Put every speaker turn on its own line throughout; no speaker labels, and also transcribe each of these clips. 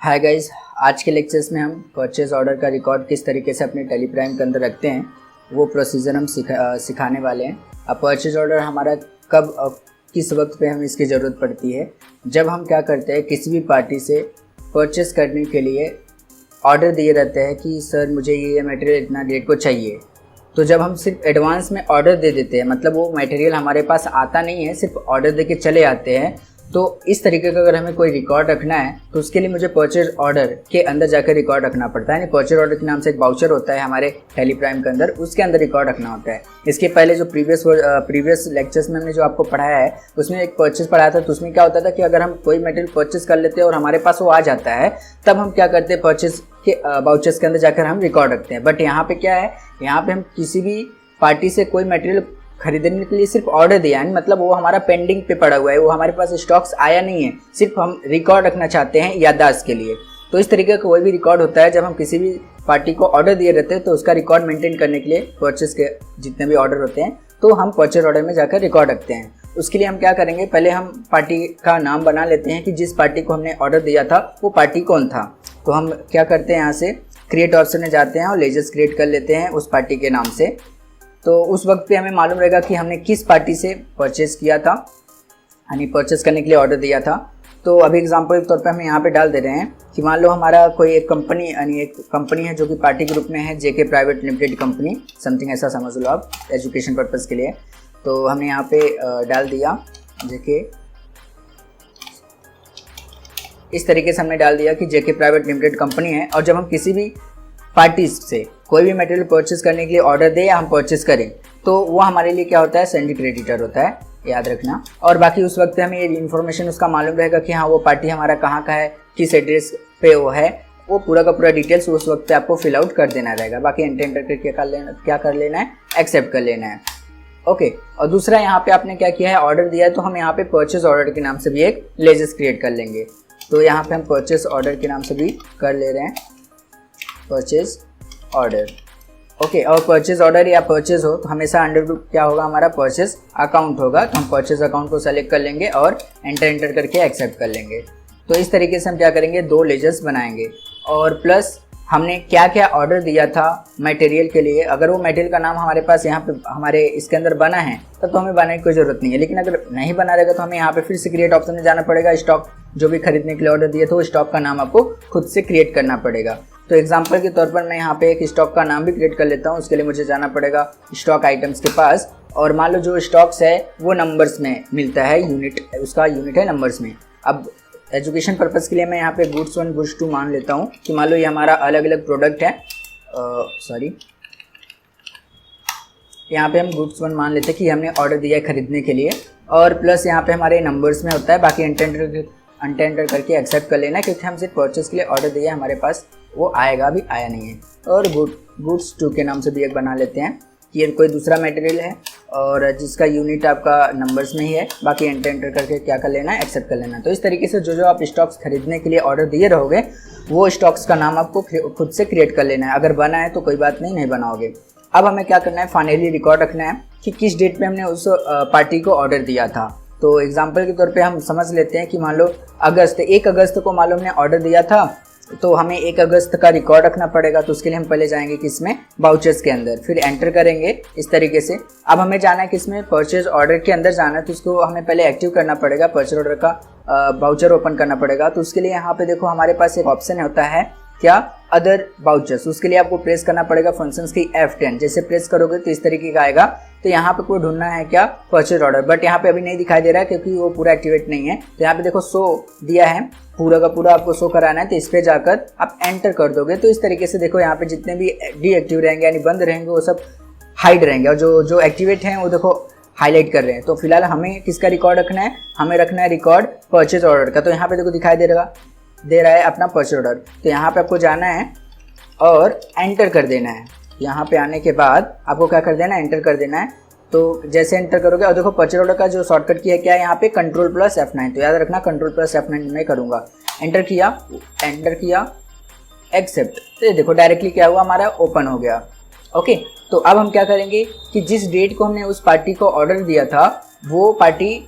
Hi guys, आज के lectures में हम परचेज ऑर्डर का रिकॉर्ड किस तरीके से अपने टेली प्राइम के अंदर रखते हैं वो प्रोसीजर हम सिखाने वाले हैं। अब परचेज ऑर्डर हमारा कब किस वक्त पे हमें इसकी ज़रूरत पड़ती है, जब हम क्या करते हैं किसी भी पार्टी से परचेस करने के लिए ऑर्डर दिए रहते हैं कि सर मुझे ये मटेरियल इतना डेट को चाहिए। तो जब हम सिर्फ एडवांस में ऑर्डर दे देते हैं, मतलब वो मटेरियल हमारे पास आता नहीं है, सिर्फ ऑर्डर दे के चले आते हैं, तो इस तरीके का अगर हमें कोई रिकॉर्ड रखना है तो उसके लिए मुझे परचेज ऑर्डर के अंदर जाकर रिकॉर्ड रखना पड़ता है। परचेज ऑर्डर के नाम से एक बाउचर होता है हमारे टेली प्राइम के अंदर, उसके अंदर रिकॉर्ड रखना होता है। इसके पहले जो प्रीवियस लेक्चर्स में हमने जो आपको पढ़ाया है उसमें एक परचेज पढ़ाया था, तो उसमें क्या होता था कि अगर हम कोई मटेरियल परचेज कर लेते हैं और हमारे पास वो आ जाता है, तब हम क्या करते हैं परचेज के बाउचर्स के अंदर जाकर हम रिकॉर्ड रखते हैं। बट यहाँ पे क्या है, यहाँ पे हम किसी भी पार्टी से कोई मटेरियल खरीदने के लिए सिर्फ ऑर्डर दिया है, मतलब वो हमारा पेंडिंग पे पड़ा हुआ है, वो हमारे पास स्टॉक्स आया नहीं है, सिर्फ हम रिकॉर्ड रखना चाहते हैं याददाश्त के लिए। तो इस तरीके का कोई भी रिकॉर्ड होता है जब हम किसी भी पार्टी को ऑर्डर दिए रहते हैं, तो उसका रिकॉर्ड मेंटेन करने के लिए परचेस के जितने भी ऑर्डर होते हैं तो हम परचेज ऑर्डर में जाकर रिकॉर्ड रखते हैं। उसके लिए हम क्या करेंगे, पहले हम पार्टी का नाम बना लेते हैं कि जिस पार्टी को हमने ऑर्डर दिया था वो पार्टी कौन था। तो हम क्या करते हैं, यहाँ से क्रिएट ऑप्शन में जाते हैं और लेजर्स क्रिएट कर लेते हैं उस पार्टी के नाम से। तो उस वक्त पे हमें मालूम रहेगा कि हमने किस पार्टी से परचेस किया था, यानी परचेस करने के लिए ऑर्डर दिया था। तो अभी एग्जांपल के तौर पे हम यहाँ पे डाल दे रहे हैं कि मान लो हमारा कोई एक कंपनी, यानी एक कंपनी है जो कि पार्टी ग्रुप में है, जेके प्राइवेट लिमिटेड कंपनी, समथिंग ऐसा समझ लो आप एजुकेशन पर्पज़ के लिए। तो हमने यहाँ पे डाल दिया जेके, इस तरीके से हमने डाल दिया कि जेके प्राइवेट लिमिटेड कंपनी है। और जब हम किसी भी पार्टी से कोई भी मटेरियल परचेस करने के लिए ऑर्डर दे या हम परचेस करें, तो वो हमारे लिए क्या होता है, सेंडी क्रेडिटर होता है, याद रखना। और बाकी उस वक्त हमें ये इन्फॉर्मेशन उसका मालूम रहेगा कि हाँ वो पार्टी हमारा कहाँ का है, किस एड्रेस पे वो है, वो पूरा का पूरा डिटेल्स उस वक्त पे आपको फिल आउट कर देना रहेगा। बाकी एंटर करके क्या कर लेना है, एक्सेप्ट कर लेना है। ओके। और दूसरा यहाँ पे आपने क्या किया है, ऑर्डर दिया है, तो हम यहाँ पे परचेज ऑर्डर के नाम से भी एक लेजेस क्रिएट कर लेंगे। तो यहाँ पे हम परचेज ऑर्डर के नाम से भी कर ले रहे हैं परचेज ऑर्डर। ओके। और परचेज ऑर्डर या परचेज हो तो हमेशा अंडर क्या होगा, हमारा परचेज अकाउंट होगा। तो हम परचेज अकाउंट को सेलेक्ट कर लेंगे और एंटर करके एक्सेप्ट कर लेंगे। तो इस तरीके से हम क्या करेंगे, दो लेजर्स बनाएंगे। और प्लस हमने क्या क्या ऑर्डर दिया था मटेरियल के लिए, अगर वो मटेरियल का नाम हमारे पास यहाँ पे हमारे इसके अंदर बना है तब तो हमें बनाने की कोई ज़रूरत नहीं है। लेकिन अगर नहीं बना रहेगा तो हमें यहाँ पे फिर से क्रिएट ऑप्शन में जाना पड़ेगा। स्टॉक जो भी खरीदने के लिए ऑर्डर दिए थे वो स्टॉक का नाम आपको खुद से क्रिएट करना पड़ेगा। तो एग्जाम्पल के तौर पर मैं यहाँ पे एक स्टॉक का नाम भी क्रिएट कर लेता हूँ। उसके लिए मुझे जाना पड़ेगा स्टॉक आइटम्स के पास, और मान लो जो स्टॉक्स है वो नंबर्स में मिलता है, यूनिट, उसका यूनिट है नंबर्स में। अब एजुकेशन पर्पज़ के लिए मैं यहाँ पे गुड्स 1 गुड्स 2 मान लेता हूँ कि मान लो ये हमारा अलग अलग प्रोडक्ट है, यहाँ पे हम गुड्स 1 मान लेते हैं कि हमने ऑर्डर दिया है खरीदने के लिए, और प्लस यहाँ पे हमारे नंबर्स में होता है। बाकी एंटर करके एक्सेप्ट कर लेना है, क्योंकि हम सिर्फ परचेस के लिए ऑर्डर दिया है, हमारे पास वो आएगा, अभी आया नहीं है। और गुड्स 2 के नाम से भी एक बना लेते हैं कि ये कोई दूसरा मटेरियल है और जिसका यूनिट आपका नंबर्स में ही है। बाकी एंटर करके क्या कर लेना है, एक्सेप्ट कर लेना है। तो इस तरीके से जो आप स्टॉक्स खरीदने के लिए ऑर्डर दिए रहोगे वो स्टॉक्स का नाम आपको खुद से क्रिएट कर लेना है। अगर बना है तो कोई बात नहीं बनाओगे। अब हमें क्या करना है, फाइनली रिकॉर्ड रखना है कि किस डेट पे हमने उस पार्टी को ऑर्डर दिया था। तो एग्जाम्पल के तौर पे हम समझ लेते हैं कि मान लो 1 अगस्त को मान लो हमने ऑर्डर दिया था, तो हमें 1 अगस्त का रिकॉर्ड रखना पड़ेगा। तो उसके लिए हम पहले जाएंगे किसमें, बाउचर्स के अंदर, फिर एंटर करेंगे इस तरीके से। अब हमें जाना है किसमें, परचेज ऑर्डर के अंदर जाना है, तो उसको हमें पहले एक्टिव करना पड़ेगा, परचेज ऑर्डर का बाउचर ओपन करना पड़ेगा। तो उसके लिए यहाँ पे देखो हमारे पास एक ऑप्शन होता है क्या, अदर बाउचर्स। उसके लिए आपको प्रेस करना पड़ेगा फंक्शंस की F10। जैसे प्रेस करोगे तो इस तरीके का आएगा। तो यहाँ पे कोई ढूंढना है क्या, परचेज ऑर्डर, बट यहाँ पे अभी नहीं दिखाई दे रहा है क्योंकि वो पूरा एक्टिवेट नहीं है। तो यहाँ पे देखो शो दिया है, पूरा का पूरा आपको शो कराना है। तो इस पे जाकर आप एंटर कर दोगे तो इस तरीके से देखो यहाँ पे जितने भी डीएक्टिव रहेंगे यानी बंद रहेंगे वो सब हाइड रहेंगे, और जो एक्टिवेट हैं वो देखो हाईलाइट कर रहे हैं। तो फिलहाल हमें किसका रिकॉर्ड रखना है, हमें रखना है रिकॉर्ड परचेज ऑर्डर का। तो यहाँ पे देखो दिखाई दे रहा है अपना परचेज ऑर्डर। तो यहाँ पे आपको जाना है और एंटर कर देना है। यहाँ पे आने के बाद आपको क्या कर देना है, एंटर कर देना है। तो जैसे एंटर करोगे, और देखो परचेज ऑर्डर का जो शॉर्टकट की है क्या है, यहाँ पे Ctrl+F9। तो याद रखना Ctrl+F9 में करूँगा। एंटर किया, एक्सेप्ट। तो ये देखो डायरेक्टली क्या हुआ, हमारा ओपन हो गया। ओके। तो अब हम क्या करेंगे कि जिस डेट को हमने उस पार्टी को ऑर्डर दिया था वो पार्टी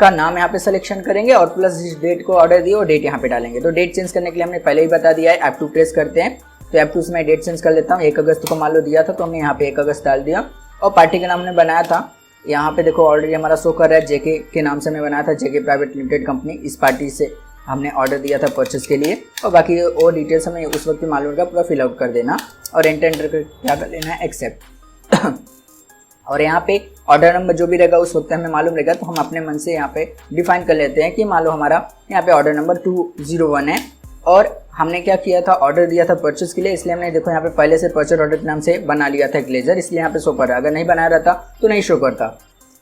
का नाम यहाँ पे सिलेक्शन करेंगे और प्लस जिस डेट को ऑर्डर दिए वो डेट यहाँ पे डालेंगे। तो डेट चेंज करने के लिए हमने पहले ही बता दिया है, F2 प्रेस करते हैं। तो F2 से मैं डेट चेंज कर लेता हूँ। 1 अगस्त को मान लो दिया था तो हमने यहाँ पे 1 अगस्त डाल दिया। और पार्टी का नाम हमने बनाया था, यहाँ पे देखो ऑलरेडी हमारा शो कर रहा है, जेके के नाम से हमने बनाया था, जेके प्राइवेट लिमिटेड कंपनी। इस पार्टी से हमने ऑर्डर दिया था परचेस के लिए। और बाकी और डिटेल्स हमें उस वक्त मालूम का पूरा फिल आउट कर देना और एंटर कर क्या कर लेना है, एक्सेप्ट। और यहाँ पे ऑर्डर नंबर जो भी रहेगा उस वक्त हमें मालूम रहेगा, तो हम अपने मन से यहाँ पे डिफाइन कर लेते हैं कि मान लो हमारा यहाँ पे ऑर्डर नंबर 201 है और हमने क्या किया था, ऑर्डर दिया था परचेस के लिए। इसलिए हमने देखो यहाँ पे पहले से परचेस ऑर्डर के नाम से बना लिया था एक लेजर, इसलिए यहाँ पे शो कर रहा है। अगर नहीं बनाया रहता तो नहीं शो करता,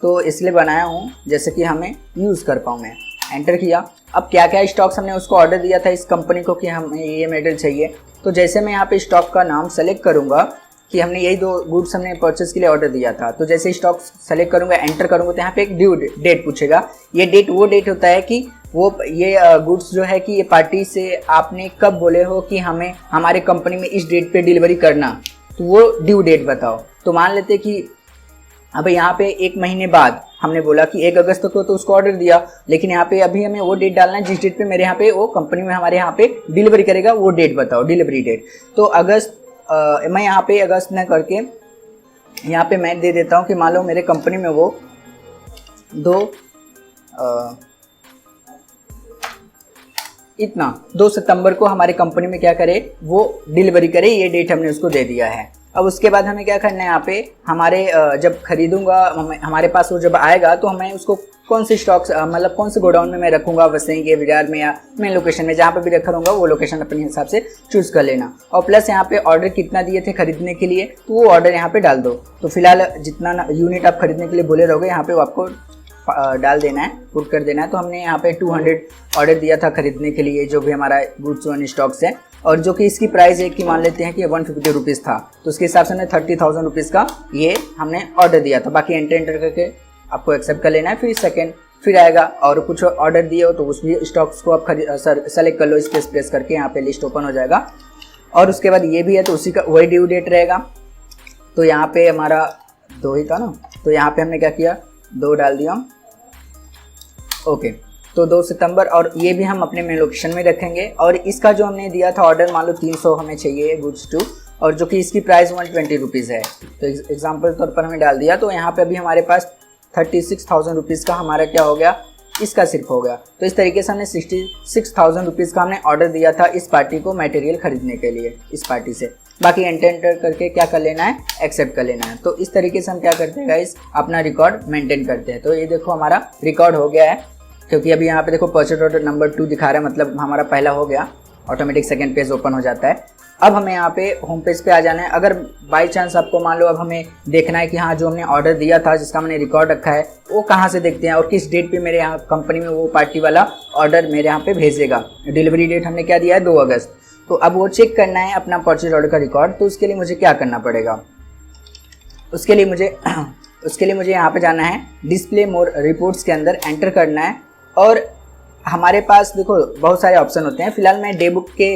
तो इसलिए बनाया हूँ जैसे कि हमें यूज़ कर पाऊँ मैं। एंटर किया। अब क्या क्या स्टॉक्स हमने उसको ऑर्डर दिया था इस कंपनी को कि हमें ये मॉडल चाहिए। तो जैसे मैं यहाँ पे स्टॉक का नाम सेलेक्ट करूँगा कि हमने यही 2 गुड्स हमने परचेस के लिए ऑर्डर दिया था, तो जैसे स्टॉक सेलेक्ट करूँगा, एंटर करूँगा, तो यहाँ पे एक ड्यू डेट पूछेगा। ये डेट वो डेट होता है कि वो ये गुड्स जो है कि ये पार्टी से आपने कब बोले हो कि हमें हमारे कंपनी में इस डेट पे डिलीवरी करना, तो वो ड्यू डेट बताओ। तो मान लेते कि अब यहाँ पे 1 महीने बाद हमने बोला कि 1 अगस्त को तो उसको ऑर्डर दिया, लेकिन यहाँ पे अभी हमें वो डेट डालना है जिस डेट पे मेरे यहाँ पे वो कंपनी में हमारे यहाँ पे डिलीवरी करेगा, वो डेट बताओ, डिलीवरी डेट। तो अगस्त मैं यहाँ पे अगस्त न करके यहाँ पे मैं दे देता हूँ कि मान लो मेरे कंपनी में वो 2 सितंबर को हमारे कंपनी में क्या करे, वो डिलीवरी करे, ये डेट हमने उसको दे दिया है। अब उसके बाद हमें क्या करना है, यहाँ पे हमारे जब खरीदूंगा हमारे पास वो जब आएगा तो हमें उसको कौन से स्टॉक्स मतलब कौन से गोडाउन में मैं रखूंगा, वसई के विरार में या मेन लोकेशन में, जहाँ पे भी रखा रहूँगा वो लोकेशन अपने हिसाब से चूज कर लेना। और प्लस यहाँ पे ऑर्डर कितना दिए थे खरीदने के लिए, तो वो ऑर्डर यहाँ पे डाल दो। तो फिलहाल जितना यूनिट आप खरीदने के लिए बोले रहोगे यहाँ पे वो आपको डाल देना है, पुट कर देना है। तो हमने यहाँ पे 200 ऑर्डर दिया था खरीदने के लिए, जो भी हमारा गुड्स ऑन स्टॉक्स है, और जो कि इसकी प्राइस है कि मान लेते हैं कि 150 रुपीज़ था, तो उसके हिसाब से हमने 30,000 रुपीज़ का ये हमने ऑर्डर दिया था। बाकी एंटर करके आपको एक्सेप्ट कर लेना है। फिर सेकेंड फिर आएगा और कुछ ऑर्डर दिए हो तो उस भी स्टॉक्स को आप सेलेक्ट कर लो, स्पेस प्रेस करके यहाँ पे लिस्ट ओपन हो जाएगा। और उसके बाद ये भी है तो उसी का वही ड्यू डेट रहेगा। तो यहाँ पे हमारा 2 ही था ना, तो यहाँ पे हमने क्या किया, 2 डाल दिया। ओके, तो 2 सितंबर, और ये भी हम अपने मेन लोकेशन में रखेंगे। और इसका जो हमने दिया था ऑर्डर, मान लो 300 हमें चाहिए गुड्स टू, और जो कि इसकी प्राइस 120 रुपीज़ है, तो एग्जाम्पल तौर पर हमें डाल दिया। तो यहाँ पे अभी हमारे पास 36,000 रुपीज़ का हमारा क्या हो गया, इसका सिर्फ हो गया। तो इस तरीके से हमने 66,000 रुपीज़ का हमने ऑर्डर दिया था इस पार्टी को मटेरियल खरीदने के लिए, इस पार्टी से। बाकी एंटर करके क्या कर लेना है, एक्सेप्ट कर लेना है। तो इस तरीके से हम क्या करते हैं गाइस, अपना रिकॉर्ड मेंटेन करते हैं। तो ये देखो हमारा रिकॉर्ड हो गया है, क्योंकि अभी यहाँ पे देखो परचेज ऑर्डर नंबर 2 दिखा रहा है, मतलब हमारा पहला हो गया, ऑटोमेटिक सेकंड पेज ओपन हो जाता है। अब हमें यहाँ पे होम पेज पे आ जाना है। अगर बाय चांस आपको मान लो अब हमें देखना है कि हाँ जो हमने ऑर्डर दिया था जिसका मैंने रिकॉर्ड रखा है वो कहाँ से देखते हैं और किस डेट पे मेरे यहाँ कंपनी में वो पार्टी वाला ऑर्डर मेरे यहाँ पे भेजेगा। डिलीवरी डेट हमने क्या दिया है, 2 अगस्त। तो अब वो चेक करना है अपना परचेज ऑर्डर का रिकॉर्ड। तो उसके लिए मुझे क्या करना पड़ेगा, उसके लिए मुझे यहाँ पे जाना है डिस्प्ले मोर रिपोर्ट्स के अंदर, एंटर करना है। और हमारे पास देखो बहुत सारे ऑप्शन होते हैं, फिलहाल मैं डे बुक के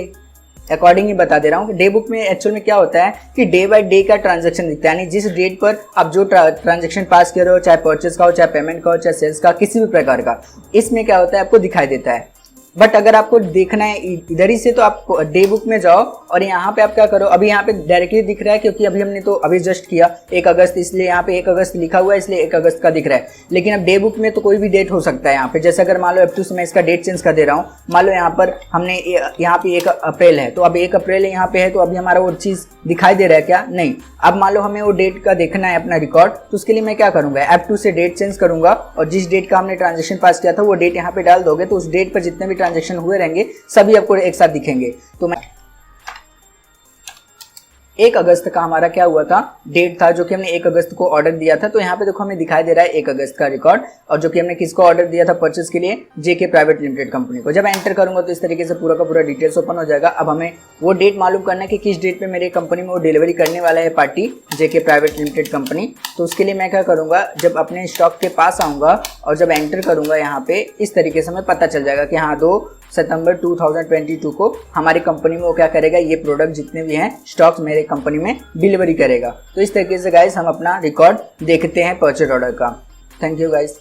अकॉर्डिंग ही बता दे रहा हूँ कि डे बुक में एक्चुअल में क्या होता है कि डे बाय डे का ट्रांजैक्शन दिखता है, यानी जिस डेट पर आप जो ट्रांजैक्शन पास कर रहे हो, चाहे परचेज का हो, चाहे पेमेंट का हो, चाहे सेल्स का, किसी भी प्रकार का, इसमें क्या होता है आपको दिखाई देता है। बट अगर आपको देखना है इधर ही से तो आप डे बुक में जाओ और यहाँ पे आप क्या करो, अभी यहाँ पे डायरेक्टली दिख रहा है क्योंकि अभी हमने तो अभी जस्ट किया 1 अगस्त, इसलिए यहाँ पे 1 अगस्त लिखा हुआ है, इसलिए 1 अगस्त का दिख रहा है। लेकिन अब डे बुक में तो कोई भी डेट हो सकता है यहाँ पे, जैसे अगर मान लो F2 से मैं इसका डेट चेंज कर दे रहा हूँ, मान लो यहाँ पर हमने यहाँ पे 1 अप्रैल है, तो अब 1 अप्रैल यहाँ पे है, तो अभी हमारा वो चीज़ दिखाई दे रहा है क्या, नहीं। अब मान लो हमें वो डेट का देखना है अपना रिकॉर्ड, तो उसके लिए मैं क्या करूँगा, F2 से डेट चेंज करूँगा और जिस डेट का हमने ट्रांजेक्शन पास किया था वो डेट यहाँ पे डाल दोगे, तो उस डेट पर जितने भी ट्रांजेक्शन हुए रहेंगे सभी आपको एक साथ दिखेंगे। तो मैं 1 अगस्त का हमारा क्या हुआ था, डेट था जो कि हमने 1 अगस्त को ऑर्डर दिया था। तो यहाँ पे देखो हमें दिखाई दे रहा है 1 अगस्त का रिकॉर्ड, और जो कि हमने किसको ऑर्डर दिया था परचेज के लिए, जेके प्राइवेट लिमिटेड कंपनी को। जब एंटर करूंगा तो इस तरीके से पूरा का पूरा डिटेल्स ओपन हो जाएगा। अब हमें वो डेट मालूम करना है कि किस डेट पे मेरे कंपनी में वो डिलीवरी करने वाला है पार्टी, जेके प्राइवेट लिमिटेड कंपनी। तो उसके लिए मैं क्या करूंगा, जब अपने स्टॉक के पास आऊंगा और जब एंटर करूंगा यहाँ पे, इस तरीके से हमें पता चल जाएगा कि हाँ 2 सितंबर 2022 को हमारी कंपनी में वो क्या करेगा, ये प्रोडक्ट जितने भी हैं स्टॉक्स मेरे कंपनी में डिलीवरी करेगा। तो इस तरीके से गाइस हम अपना रिकॉर्ड देखते हैं परचेज ऑर्डर का। Thank you guys.